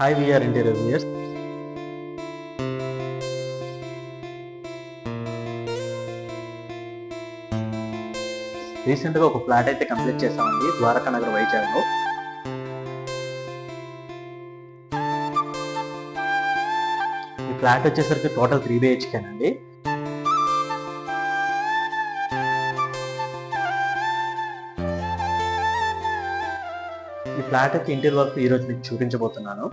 Hi VR interior viewers. రీసెంట్గా ఒక flat అయితే కంప్లీట్ చేసామండి ద్వారకా నగర్ వైజాగ్లో. ఈ ఫ్లాట్ వచ్చేసరికి టోటల్ 3 BHK అండి. ఈ ఫ్లాట్ అయితే ఇంటీరియర్ వర్క్ ఈ రోజు మీకు చూపించబోతున్నాను.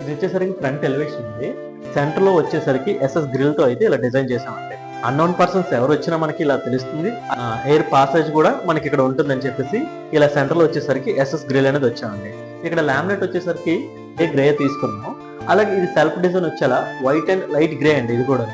ఇది వచ్చేసరికి ఫ్రంట్ ఎలివేషన్ ఉంది. సెంటర్ లో వచ్చేసరికి SS గ్రిల్ తో అయితే ఇలా డిజైన్ చేసామండి. అన్నోన్ పర్సన్స్ ఎవరు వచ్చినా మనకి ఇలా తెలుస్తుంది. ఎయిర్ పాసేజ్ కూడా మనకి ఇక్కడ ఉంటుందని చెప్పేసి ఇలా సెంటర్ లో వచ్చేసరికి SS గ్రిల్ అనేది వచ్చామండి. ఇక్కడ లామినేట్ వచ్చేసరికి గ్రే తీసుకున్నాం. అలాగే ఇది సెల్ఫ్ డిజైన్ వచ్చేలా వైట్ అండ్ లైట్ గ్రే అండి. ఇది కూడా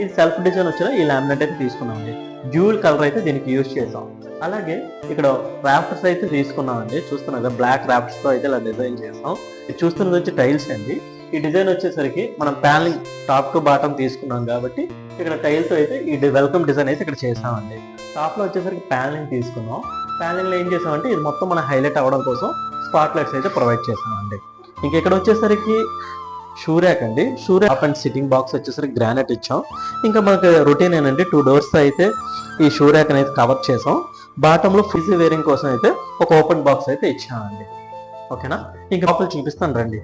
ఇది సెల్ఫ్ డిజైన్ వచ్చేలా ఈ లామినేట్ అయితే తీసుకున్నామండి. డ్యూల్ కలర్ అయితే దీనికి యూజ్ చేసాం. అలాగే ఇక్కడ రాఫ్టర్స్ అయితే తీసుకున్నామండి. చూస్తున్నాం కదా, బ్లాక్ రాఫ్టర్స్ తో అయితే ఇలా డిజైన్ చేసాం. ఇది చూస్తున్నది వచ్చి టైల్స్ అండి. ఈ డిజైన్ వచ్చేసరికి మనం ప్యానలింగ్ టాప్ టు బాటమ్ తీసుకున్నాం కాబట్టి ఇక్కడ టైల్తో అయితే ఈ వెల్కమ్ డిజైన్ అయితే ఇక్కడ చేసామండి. టాప్ లో వచ్చేసరికి ప్యానలింగ్ తీసుకున్నాం. ప్యానలింగ్ లో ఏం చేసామంటే ఇది మొత్తం మన హైలైట్ అవ్వడం కోసం స్పాట్ లైట్స్ అయితే ప్రొవైడ్ చేసామండి. ఇంకా ఇక్కడ వచ్చేసరికి షూ ర్యాక్ అండి. Shoe rack and sitting box వచ్చేసరికి గ్రానైట్ ఇచ్చాం. ఇంకా మనకి రొటీన్ ఏంటంటే 2 doors అయితే ఈ షూ ర్యాక్ అనేది కవర్ చేసాం. బాటంలో ఫ్రిడ్జ్ వేరింగ్ కోసం అయితే ఒక ఓపెన్ బాక్స్ అయితే ఇచ్చామండి. ఓకేనా, ఇంకా లోపల చూపిస్తాను రండి.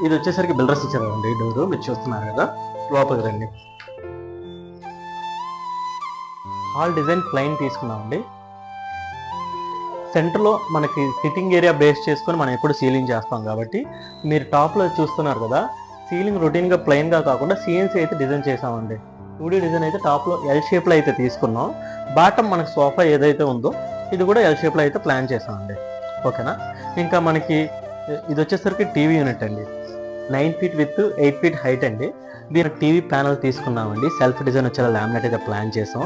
ఇది వచ్చేసరికి బిల్డర్స్ ఇచ్చారండి డోర్, మీరు చూస్తున్నారు కదా. లోపలికి రండి. హాల్ డిజైన్ ప్లైన్ తీసుకున్నామండి. సెంటర్లో మనకి సిట్టింగ్ ఏరియా బేస్ చేసుకొని మనం ఎప్పుడు సీలింగ్ చేస్తాం కాబట్టి మీరు టాప్లో చూస్తున్నారు కదా, సీలింగ్ రొటీన్గా ప్లెయిన్గా కాకుండా CNC అయితే డిజైన్ చేసామండి. 2D డిజైన్ అయితే టాప్లో L షేప్లో అయితే తీసుకున్నాం. బాటమ్ మనకి సోఫా ఏదైతే ఉందో ఇది కూడా L షేప్లో అయితే ప్లాన్ చేసామండి. ఓకేనా, ఇంకా మనకి ఇది వచ్చేసరికి టీవీ యూనిట్ అండి. 9 feet విత్ 8 feet హైట్ అండి. దీని టీవీ ప్యానల్ తీసుకున్నామండి. సెల్ఫ్ డిజైన్ వచ్చేలా లామినేట్ అయితే ప్లాన్ చేసాం.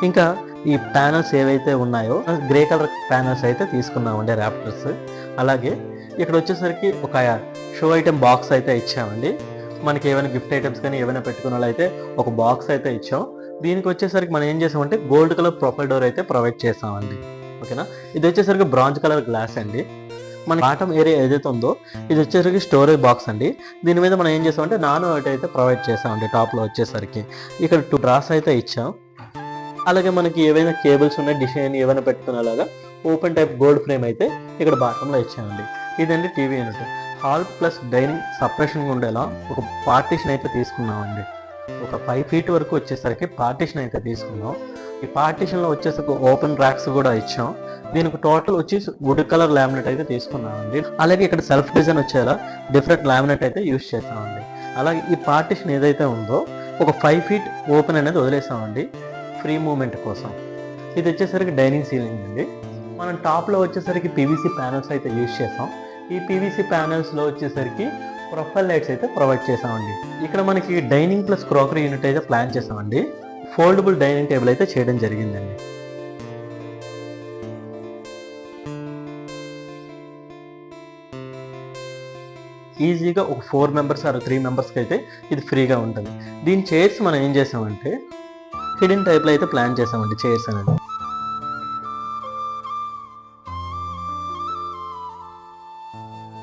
ఇంకా ఈ ప్యానల్స్ ఏవైతే ఉన్నాయో గ్రే కలర్ ప్యానల్స్ అయితే తీసుకున్నామండి, రాఫ్టర్స్. అలాగే ఇక్కడ వచ్చేసరికి ఒక షో ఐటెం బాక్స్ అయితే ఇచ్చామండి. మనకి ఏమైనా గిఫ్ట్ ఐటమ్స్ కానీ ఏమైనా పెట్టుకున్న వాళ్ళు అయితే ఒక బాక్స్ అయితే ఇచ్చాం. దీనికి వచ్చేసరికి మనం ఏం చేసామంటే గోల్డ్ కలర్ ప్రొఫైల్ డోర్ అయితే ప్రొవైడ్ చేసామండి. ఓకేనా, ఇది వచ్చేసరికి బ్రాంజ్ కలర్ గ్లాస్ అండి. మన బాటమ్ ఏరియా ఏదైతే ఉందో ఇది వచ్చేసరికి స్టోరేజ్ బాక్స్ అండి. దీని మీద మనం ఏం చేసామంటే నాన్ వైట్ అయితే ప్రొవైడ్ చేసామండి. టాప్లో వచ్చేసరికి ఇక్కడ 2 drawers అయితే ఇచ్చాం. అలాగే మనకి ఏవైనా కేబుల్స్ ఉన్నాయి, డిష్ అయినా ఏమైనా పెట్టుకునేలాగా ఓపెన్ టైప్ గోల్డ్ ఫ్రేమ్ అయితే ఇక్కడ బాటంలో ఇచ్చామండి. ఇదండి TV unit. Hall plus dining separation ఉండేలా ఒక పార్టీషన్ అయితే తీసుకున్నామండి. ఒక 5 feet వరకు వచ్చేసరికి పార్టీషన్ అయితే తీసుకున్నాం. ఈ పార్టీషన్లో వచ్చేసరికి ఓపెన్ ర్యాక్స్ కూడా ఇచ్చాం. దీనికి టోటల్ వచ్చి వుడ్ కలర్ లామినేట్ అయితే తీసుకున్నామండి. అలాగే ఇక్కడ సెల్ఫ్ డిజైన్ వచ్చేలా డిఫరెంట్ లామినేట్ అయితే యూజ్ చేసామండి. అలాగే ఈ పార్టీషన్ ఏదైతే ఉందో ఒక 5 feet ఓపెన్ అనేది వదిలేసామండి ఫ్రీ మూవ్మెంట్ కోసం. ఇది వచ్చేసరికి డైనింగ్ సీలింగ్ అండి. మనం టాప్లో వచ్చేసరికి PVC ప్యానల్స్ అయితే యూజ్ చేసాం. ఈ PVC ప్యానల్స్లో వచ్చేసరికి ప్రొఫైల్ లైట్స్ అయితే ప్రొవైడ్ చేసామండి. ఇక్కడ మనకి డైనింగ్ ప్లస్ క్రోకరీ యూనిట్ అయితే ప్లాన్ చేసామండి. ఫోల్డబుల్ డైనింగ్ టేబుల్ అయితే చేయడం జరిగిందండి. ఈజీగా ఒక 4 members ఆర్ 3 members అయితే ఇది ఫ్రీగా ఉంటుంది. దీని చైర్స్ మనం ఏం చేసామంటే హిడెన్ టైప్లో అయితే ప్లాన్ చేసామండి చైర్స్ అనేది.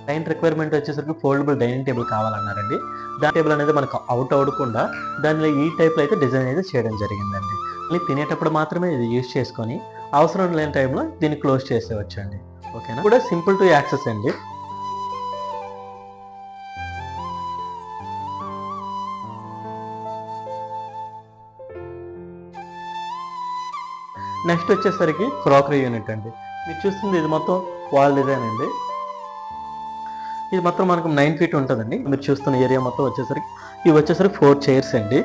క్లయింట్ రిక్వైర్మెంట్ వచ్చేసరికి ఫోల్డబుల్ డైనింగ్ టేబుల్ కావాలన్నారండి. దాని టేబుల్ అనేది మనకు అవుట్ అవ్వకుండా దానిలో ఈ టైప్లో అయితే డిజైన్ అయితే చేయడం జరిగిందండి. మళ్ళీ తినేటప్పుడు మాత్రమే ఇది యూజ్ చేసుకొని అవసరం లేని టైంలో దీన్ని క్లోజ్ చేసేవచ్చండి. ఓకేనా, కూడా సింపుల్ టు యాక్సెస్ అండి. నెక్స్ట్ వచ్చేసరికి క్రాకరీ యూనిట్ అండి. మీరు చూస్తుంది ఇది మొత్తం వాల్ డిజైన్ అండి. ఇది మొత్తం మనకు 9 feet ఉంటుందండి. మీరు చూస్తున్న ఏరియా మొత్తం వచ్చేసరికి ఇవి వచ్చేసరికి 4 chairs అండి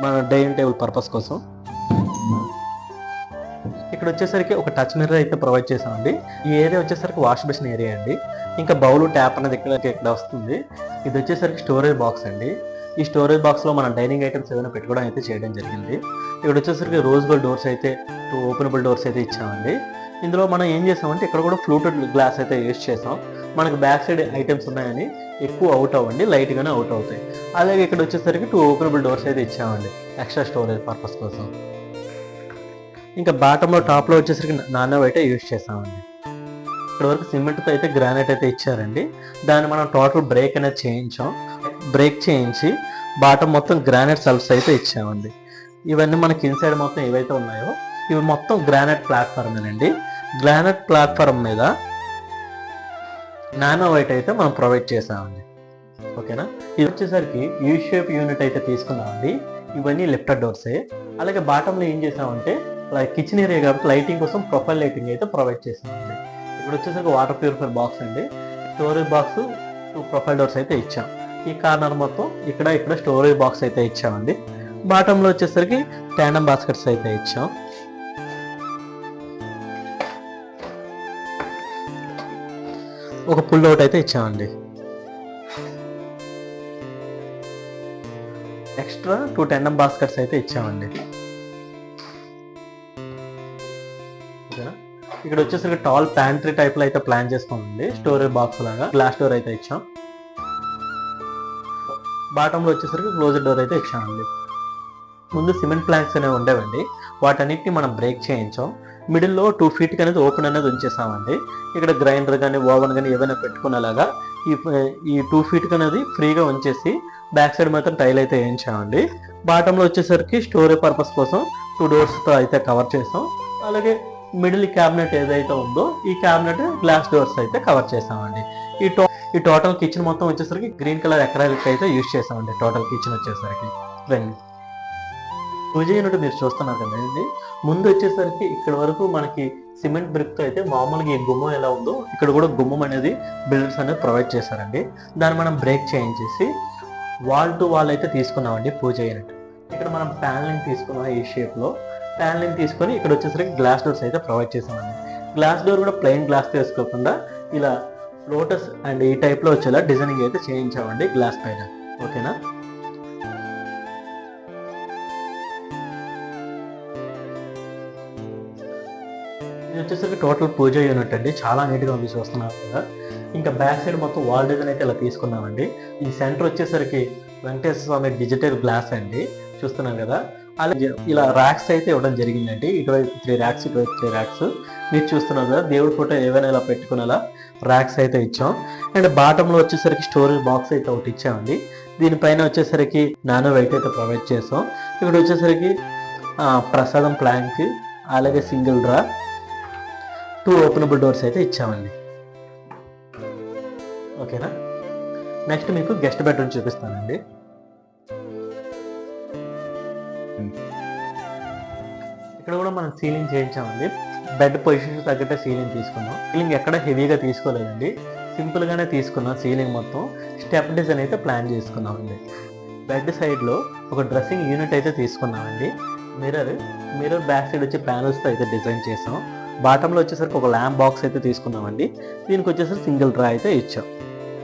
మన డైనింగ్ టేబుల్ పర్పస్ కోసం. ఇక్కడ వచ్చేసరికి ఒక టచ్ మిర్రర్ అయితే ప్రొవైడ్ చేసామండి. ఈ ఏరియా వచ్చేసరికి వాష్ బేసిన్ ఏరియా అండి. ఇంకా బౌల్ ట్యాప్ అనేది ఇక్కడ వస్తుంది. ఇది వచ్చేసరికి స్టోరేజ్ బాక్స్ అండి. ఈ స్టోరేజ్ బాక్స్లో మనం డైనింగ్ ఐటమ్స్ ఏదైనా పెట్టుకోవడం అయితే చేయడం జరిగింది. ఇక్కడ వచ్చేసరికి రోజ్ గోల్డ్ డోర్స్ అయితే 2 ఓపెనబుల్ డోర్స్ అయితే ఇచ్చామండి. ఇందులో మనం ఏం చేసామంటే ఇక్కడ కూడా ఫ్లూటెడ్ గ్లాస్ అయితే యూజ్ చేసాం. మనకు బ్యాక్ సైడ్ ఐటమ్స్ ఉన్నాయని ఎక్కువ అవుట్ అవ్వండి, లైట్గానే అవుట్ అవుతాయి. అలాగే ఇక్కడ వచ్చేసరికి 2 ఓపెనబుల్ డోర్స్ అయితే ఇచ్చామండి ఎక్స్ట్రా స్టోరేజ్ పర్పస్ కోసం. ఇంకా బాటంలో టాప్లో వచ్చేసరికి నానో వైట్ యూజ్ చేసామండి. ఇక్కడ వరకు సిమెంట్తో అయితే గ్రానైట్ అయితే ఇచ్చారండి. దాన్ని మనం టోటల్ బ్రేక్ అనేది చేయించాం. బ్రేక్ చేయించి బాటం మొత్తం గ్రానైట్ సెల్ఫ్స్ అయితే ఇచ్చామండి. ఇవన్నీ మనకి ఇన్సైడ్ మొత్తం ఏవైతే ఉన్నాయో ఇవి మొత్తం గ్రానైట్ ప్లాట్ఫార్మేనండి. గ్రానైట్ ప్లాట్ఫామ్ మీద నానో వైట్ అయితే మనం ప్రొవైడ్ చేసామండి. ఓకేనా. ఇది వచ్చేసరికి యూ షేప్ యూనిట్ అయితే తీసుకున్నామండి. ఇవన్నీ లిఫ్టెడ్ డోర్సే. అలాగే బాటంలో ఏం చేసామంటే కిచెన్ ఏరియా కాబట్టి లైటింగ్ కోసం ప్రొఫైల్ లైటింగ్ అయితే ప్రొవైడ్ చేసామండి. ఇక్కడ వచ్చేసరికి వాటర్ ప్యూరిఫైర్ బాక్స్ అండి, స్టోరేజ్ బాక్స్, 2 ప్రొఫైల్ డోర్స్ అయితే ఇచ్చాం. ఈ కార్నర్ మొత్తం ఇక్కడ స్టోరేజ్ బాక్స్ అయితే ఇచ్చామండి. బాటంలో వచ్చేసరికి ట్యాండమ్ బాస్కెట్స్ అయితే ఇచ్చాం. ఒక పుల్ అవుట్ అయితే ఇచ్చామండి. ఎక్స్ట్రా 2 టెండమ్ బాస్కెట్స్ అయితే ఇచ్చామండి. ఓకేనా. ఇక్కడ వచ్చేసరికి టాల్ ప్యాంట్రీ టైప్ లో అయితే ప్లాన్ చేసుకోండి. స్టోరేజ్ బాక్స్ లాగా గ్లాస్ డోర్ అయితే ఇచ్చాం. బాటంలో వచ్చేసరికి క్లోజ్డ్ డోర్ అయితే ఇచ్చామండి. ముందు సిమెంట్ ప్లాంక్స్ అనేవి ఉండేవండి, వాటన్నిటిని మనం బ్రేక్ చేయించాం. మిడిల్లో 2 feet అనేది ఓపెన్ అనేది ఉంచేసామండి. ఇక్కడ గ్రైండర్ కానీ ఓవెన్ కానీ ఏమైనా పెట్టుకునేలాగా ఈ 2 feet అనేది ఫ్రీగా ఉంచేసి బ్యాక్ సైడ్ మాత్రం టైల్ అయితే వేయించామండి. బాటంలో వచ్చేసరికి స్టోరేజ్ పర్పస్ కోసం 2 doors అయితే కవర్ చేసాం. అలాగే మిడిల్ క్యాబినెట్ ఏదైతే ఉందో ఈ క్యాబినెట్ గ్లాస్ డోర్స్ అయితే కవర్ చేసామండి. ఈ టోటల్ కిచెన్ మొత్తం వచ్చేసరికి గ్రీన్ కలర్ ఎక్రాలిక్ అయితే యూజ్ చేసామండి. టోటల్ కిచెన్ వచ్చేసరికి పూజ యూనిట్ మీరు చూస్తున్నారు కదండి. ముందు వచ్చేసరికి ఇక్కడ వరకు మనకి సిమెంట్ బ్రిక్తో అయితే మామూలుగా ఈ గుమ్మం ఎలా ఉందో ఇక్కడ కూడా గుమ్మం అనేది బిల్డర్స్ అనేది ప్రొవైడ్ చేశారండి. దాన్ని మనం బ్రేక్ చేయించేసి వాల్ టు వాల్ అయితే తీసుకున్నామండి పూజ యూనిట్. ఇక్కడ మనం ప్యానలింగ్ తీసుకున్నాం. ఈ షేప్లో ప్యానలింగ్ తీసుకొని ఇక్కడ వచ్చేసరికి గ్లాస్ డోర్స్ అయితే ప్రొవైడ్ చేసామండి. గ్లాస్ డోర్ కూడా ప్లెయిన్ గ్లాస్ తీసుకోకుండా ఇలా లోటస్ అండ్ ఈ టైప్లో వచ్చేలా డిజైనింగ్ అయితే చేయించామండి గ్లాస్ పైన. ఓకేనా. ఇది వచ్చేసరికి టోటల్ పూజ యూనిట్ అండి. చాలా నీట్గా ఉంది చూస్తున్నారు కదా. ఇంకా బ్యాక్ సైడ్ మొత్తం వాల్ డిజైన్ అయితే ఇలా తీసుకున్నామండి. ఈ సెంటర్ వచ్చేసరికి వెంకటేశ్వర స్వామి డిజిటల్ గ్లాస్ అండి, చూస్తున్నాం కదా. అలాగే ఇలా ర్యాక్స్ అయితే ఇవ్వడం జరిగిందండి. ఇటువైపు 3 racks, ఇటువైపు 3 racks. మీరు చూస్తున్నారు కదా, దేవుడి ఫోటో ఏవైనా ఇలా పెట్టుకునేలా ర్యాక్స్ అయితే ఇచ్చాం. అండ్ బాటంలో వచ్చేసరికి స్టోరేజ్ బాక్స్ అయితే ఒకటి ఇచ్చామండి. దీనిపైన వచ్చేసరికి నానో వైట్ అయితే ప్రొవైడ్ చేసాం. ఇక్కడ వచ్చేసరికి ప్రసాదం ప్లాంక్, అలాగే సింగిల్ డ్రా, 2 ఓపెనబుల్ డోర్స్ అయితే ఇచ్చామండి. ఓకేనా. నెక్స్ట్ మీకు గెస్ట్ బెడ్రూమ్ చూపిస్తానండి. ఇక్కడ కూడా మనం సీలింగ్ చేయించామండి. బెడ్ పొజిషన్ తగ్గట్టే సీలింగ్ తీసుకున్నాం. సీలింగ్ ఎక్కడ హెవీగా తీసుకోలేదండి, సింపుల్గానే తీసుకున్నాం. సీలింగ్ మొత్తం స్టెప్ డిజైన్ అయితే ప్లాన్ చేసుకున్నామండి. బెడ్ సైడ్లో ఒక డ్రెస్సింగ్ యూనిట్ అయితే తీసుకున్నామండి. మిర్రర్ బ్యాక్ సైడ్ వచ్చి ప్యానల్స్తో అయితే డిజైన్ చేసాం. బాటంలో వచ్చేసరికి ఒక ల్యాంప్ బాక్స్ అయితే తీసుకున్నామండి. దీనికి వచ్చేసరికి సింగిల్ డ్రా అయితే ఇచ్చాం.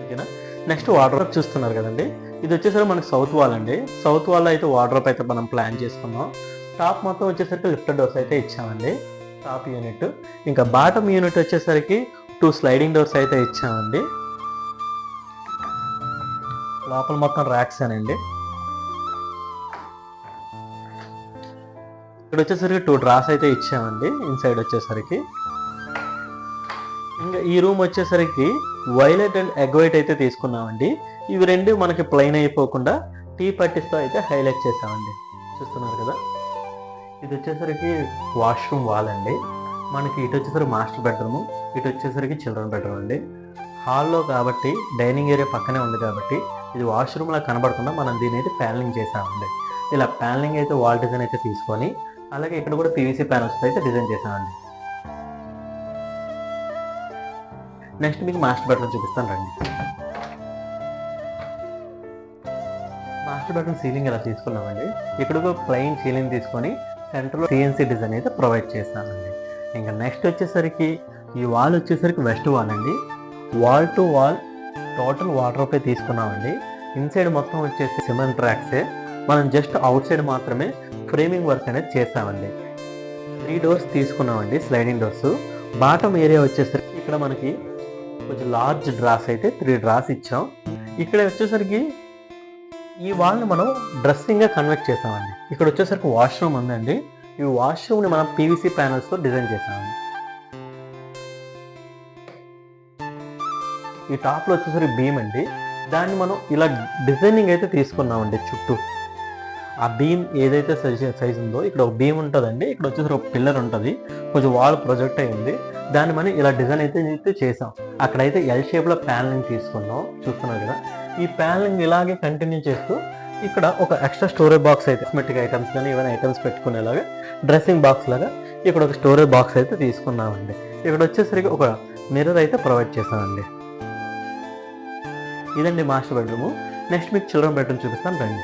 ఓకేనా. నెక్స్ట్ వార్డ్రోబ్ చూస్తున్నారు కదండి. ఇది వచ్చేసరికి మనకి సౌత్ వాల్ అండి. సౌత్ వాల్ అయితే వార్డ్రోబ్ అయితే మనం ప్లాన్ చేసుకున్నాం. టాప్ మొత్తం వచ్చేసరికి లిఫ్టెడ్ డోర్స్ అయితే ఇచ్చామండి, టాప్ యూనిట్. ఇంకా బాటమ్ యూనిట్ వచ్చేసరికి 2 స్లైడింగ్ డోర్స్ అయితే ఇచ్చామండి. లోపల మొత్తం ర్యాక్స్ అనండి. ఇక్కడ వచ్చేసరికి 2 డ్రాస్ అయితే ఇచ్చామండి ఇన్సైడ్ వచ్చేసరికి. ఇంకా ఈ రూమ్ వచ్చేసరికి వైలెట్ అండ్ ఎగ్ వైట్ అయితే తీసుకున్నామండి. ఇవి రెండు మనకి ప్లెయిన్ అయిపోకుండా టీ పట్టిస్తో అయితే హైలైట్ చేసామండి. చూస్తున్నారు కదా. ఇది వచ్చేసరికి వాష్రూమ్ వాల్ అండి. మనకి ఇటు వచ్చేసరికి మాస్టర్ బెడ్రూమ్, ఇటు వచ్చేసరికి చిల్డ్రన్ బెడ్రూమ్ అండి. హాల్లో కాబట్టి డైనింగ్ ఏరియా పక్కనే ఉంది కాబట్టి ఇది వాష్రూమ్ లా కనబడకుండా మనం దీని అయితే ప్యానలింగ్ చేసామండి. ఇలా ప్యానలింగ్ అయితే వాల్ డిజైన్ అయితే తీసుకొని అలాగే ఇక్కడ కూడా పీవీసీ ప్యానల్స్ అయితే డిజైన్ చేసామండి. నెక్స్ట్ మీకు మాస్టర్ బెడ్రూమ్ చూపిస్తాను రండి. మాస్టర్ బెడ్రూమ్ సీలింగ్ ఇలా తీసుకున్నామండి. ఇక్కడ కూడా ప్లెయిన్ సీలింగ్ తీసుకొని సెంటర్లో సిఎన్సీ డిజైన్ అయితే ప్రొవైడ్ చేస్తామండి. ఇంకా నెక్స్ట్ వచ్చేసరికి ఈ వాల్ వచ్చేసరికి వెస్ట్ వాల్ అండి. Wall to wall total wardrobe తీసుకున్నామండి. ఇన్సైడ్ మొత్తం వచ్చేసి సిమెంట్ ర్యాక్సే. మనం జస్ట్ అవుట్ సైడ్ మాత్రమే ఫ్రేమింగ్ వర్క్ అనేది చేసామండి. 3 doors తీసుకున్నామండి, స్లైడింగ్ డోర్స్. బాటమ్ ఏరియా వచ్చేసరికి ఇక్కడ మనకి కొంచెం లార్జ్ డ్రాస్ అయితే 3 డ్రాస్ ఇచ్చాం. ఇక్కడ వచ్చేసరికి ఈ వాల్ని మనం డ్రెస్సింగ్గా కన్వర్ట్ చేసామండి. ఇక్కడ వచ్చేసరికి వాష్రూమ్ ఉందండి. ఈ వాష్రూమ్ని మనం పీవీసీ ప్యానల్స్తో డిజైన్ చేసామండి. ఈ టాప్లో వచ్చేసరికి బీమ్ అండి. దాన్ని మనం ఇలా డిజైనింగ్ అయితే తీసుకున్నామండి. చుట్టూ ఆ బీమ్ ఏదైతే సైజ్ ఉందో ఇక్కడ ఒక బీమ్ ఉంటుందండి. ఇక్కడ వచ్చేసరికి ఒక పిల్లర్ ఉంటుంది, కొంచెం వాల్ ప్రొజెక్ట్ అయ్యింది. దాన్ని మనం ఇలా డిజైన్ అయితే చేసాం. అక్కడైతే ఎల్ షేప్లో ప్యానలింగ్ తీసుకున్నాం, చూస్తున్నారు కదా. ఈ ప్యానలింగ్ ఇలాగే కంటిన్యూ చేస్తూ ఇక్కడ ఒక ఎక్స్ట్రా స్టోరేజ్ బాక్స్ అయితే కాస్మెటిక్ ఐటమ్స్ కానీ ఏమైనా ఐటమ్స్ పెట్టుకునేలాగా డ్రెస్సింగ్ బాక్స్ లాగా ఇక్కడ ఒక స్టోరేజ్ బాక్స్ అయితే తీసుకున్నామండి. ఇక్కడ వచ్చేసరికి ఒక మిర్రర్ అయితే ప్రొవైడ్ చేసామండి. ఇదండి మాస్టర్ బెడ్రూమ్. నెక్స్ట్ మీకు చిల్డ్రన్ బెడ్రూమ్ చూపిస్తాను రండి.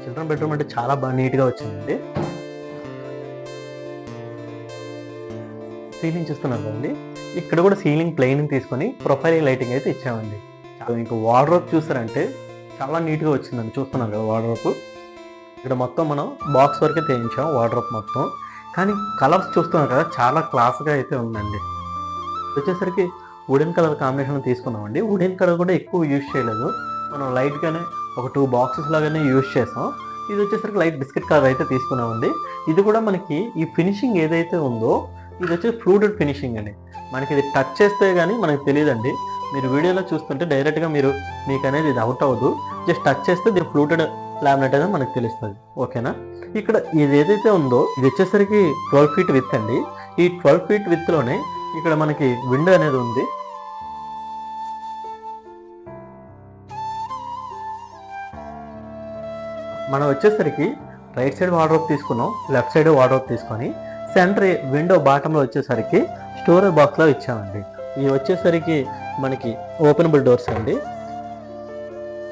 చిల్డ్రన్ బెడ్రూమ్ అంటే చాలా బాగా నీట్గా వచ్చిందండి. సీలింగ్ చూస్తున్నారు కదండి. ఇక్కడ కూడా సీలింగ్ ప్లెయినింగ్ తీసుకొని ప్రొఫైల్ లైటింగ్ అయితే ఇచ్చామండి. ఇంకా వార్డ్రోబ్ చూసారంటే చాలా నీట్గా వచ్చిందండి. చూస్తున్నారు కదా వార్డ్రోబ్. ఇక్కడ మొత్తం మనం బాక్స్ వరకే తెయించాం వార్డ్రోబ్ మొత్తం. కానీ కలర్స్ చూస్తున్నారు కదా, చాలా క్లాస్గా అయితే ఉందండి. వచ్చేసరికి వుడెన్ కలర్ కాంబినేషన్ తీసుకున్నామండి. వుడెన్ కలర్ కూడా ఎక్కువ యూజ్ చేయలేదు, మనం లైట్గానే ఒక 2 బాక్సెస్ లాగానే యూజ్ చేసాం. ఇది వచ్చేసరికి లైట్ బిస్కెట్ కలర్ అయితే తీసుకున్నామండి. ఇది కూడా మనకి ఈ ఫినిషింగ్ ఏదైతే ఉందో ఇది వచ్చేసి ఫ్లూటెడ్ ఫినిషింగ్ అండి. మనకి ఇది టచ్ చేస్తే కానీ మనకు తెలియదండి. మీరు వీడియోలో చూస్తుంటే డైరెక్ట్గా మీకు అనేది ఇది అవుట్ అవ్వదు. జస్ట్ టచ్ చేస్తే దీని ఫ్లూటెడ్ లామినేట్ అనేది మనకు తెలుస్తుంది. ఓకేనా. ఇక్కడ ఇది ఏదైతే ఉందో ఇది వచ్చేసరికి 12 feet విత్ అండి. ఈ 12 feet విత్లోనే ఇక్కడ మనకి విండో అనేది ఉంది. మనం వచ్చేసరికి రైట్ సైడ్ వార్డ్రోబ్ తీసుకున్నాం, లెఫ్ట్ సైడ్ వార్డ్రోబ్ తీసుకొని సెంటర్ విండో బాటంలో వచ్చేసరికి స్టోరేజ్ బాక్స్లో ఇచ్చామండి. ఇవి వచ్చేసరికి మనకి ఓపెనబుల్ డోర్స్ అండి,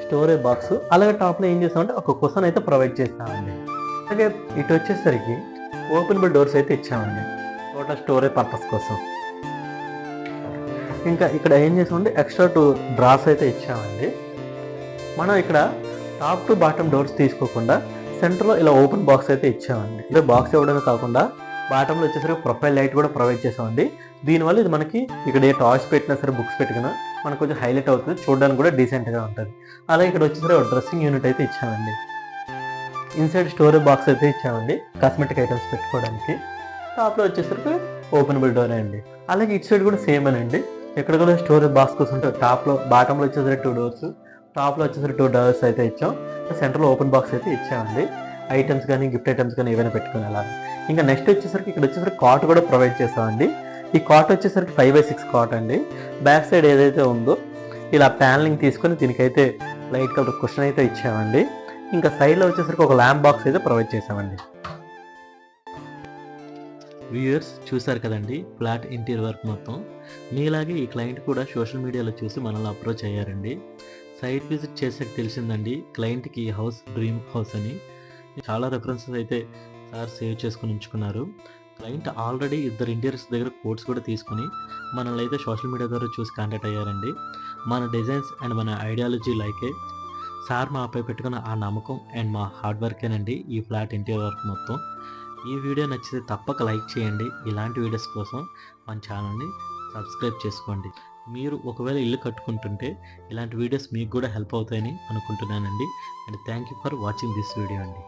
స్టోరేజ్ బాక్స్. అలాగే టాప్లో ఏం చేసామంటే ఒక కుషన్ అయితే ప్రొవైడ్ చేస్తామండి. అలాగే ఇటు వచ్చేసరికి ఓపెనబుల్ డోర్స్ అయితే ఇచ్చామండి టోటల్ స్టోరేజ్ పర్పస్ కోసం. ఇంకా ఇక్కడ ఏం చేసామంటే ఎక్స్ట్రా 2 డ్రాస్ అయితే ఇచ్చామండి. మనం ఇక్కడ టాప్ టు బాటమ్ డోర్స్ తీసుకోకుండా సెంటర్లో ఇలా ఓపెన్ బాక్స్ అయితే ఇచ్చామండి. ఇలా బాక్స్ ఇవ్వడమే కాకుండా బాటంలో వచ్చేసరికి ప్రొఫైల్ లైట్ కూడా ప్రొవైడ్ చేసామండి. దీనివల్ల ఇది మనకి ఇక్కడ ఏ టాయ్స్ పెట్టినా సరే, బుక్స్ పెట్టినా మనకు కొంచెం హైలైట్ అవుతుంది, చూడడానికి కూడా డీసెంట్గా ఉంటుంది. అలాగే ఇక్కడ వచ్చేసరికి ఒక డ్రెస్సింగ్ యూనిట్ అయితే ఇచ్చామండి. ఇన్సైడ్ స్టోరేజ్ బాక్స్ అయితే ఇచ్చామండి కాస్మెటిక్ ఐటమ్స్ పెట్టుకోవడానికి. టాప్లో వచ్చేసరికి ఓపెనబుల్ డోర్ అండి. అలాగే ఇటు సైడ్ కూడా సేమ్ అండి. ఇక్కడ కూడా స్టోరేజ్ బాక్స్ కోసం టాప్లో బాటంలో వచ్చేసరికి 2 డోర్స్, టాప్లో వచ్చేసరికి 2 డోర్స్ అయితే ఇచ్చాం. సెంటర్లో ఓపెన్ బాక్స్ అయితే ఇచ్చామండి. ఐటమ్స్ కానీ గిఫ్ట్ ఐటమ్స్ కానీ ఏవైనా పెట్టుకునేలా. ఇంకా నెక్స్ట్ వచ్చేసరికి ఇక్కడ వచ్చేసరికి కాట్ కూడా ప్రొవైడ్ చేస్తామండి. ఈ కాట్ వచ్చేసరికి 5x6 కాట్ అండి. బ్యాక్ సైడ్ ఏదైతే ఉందో ఇలా ప్యానలింగ్ తీసుకొని దీనికైతే లైట్ కలర్ కుషన్ అయితే ఇచ్చామండి. ఇంకా సైడ్లో వచ్చేసరికి ఒక ల్యాంప్ బాక్స్ అయితే ప్రొవైడ్ చేసామండి. వ్యూయర్స్ చూసారు కదండి ఫ్లాట్ ఇంటీరియర్ వర్క్ మొత్తం. మీలాగే ఈ క్లయింట్ కూడా సోషల్ మీడియాలో చూసి మనల్ని అప్రోచ్ అయ్యారండి. సైట్ విజిట్ చేసాక తెలిసిందండి క్లయింట్కి ఈ హౌస్ డ్రీమ్ హౌస్ అని. చాలా రెఫరెన్సెస్ అయితే సార్ సేవ్ చేసుకుని ఉంచుకున్నారు. క్లయింట్ ఆల్రెడీ 2 ఇంటీరియర్స్ దగ్గర కోడ్స్ కూడా తీసుకుని మనల్ని అయితే సోషల్ మీడియా ద్వారా చూసి కాంటాక్ట్ అయ్యారండి. మన డిజైన్స్ అండ్ మన ఐడియాలజీ లైకే సార్ మాపై పెట్టుకున్న ఆ నమ్మకం అండ్ మా హార్డ్ వర్కేనండి ఈ ఫ్లాట్ ఇంటీరియర్ వర్క్ మొత్తం. ఈ వీడియో నచ్చితే తప్పక లైక్ చేయండి. ఇలాంటి వీడియోస్ కోసం మన ఛానల్ని సబ్స్క్రైబ్ చేసుకోండి. మీరు ఒకవేళ ఇల్లు కట్టుకుంటుంటే ఇలాంటి వీడియోస్ మీకు కూడా హెల్ప్ అవుతాయని అనుకుంటున్నానండి. And thank you for watching this video అండి.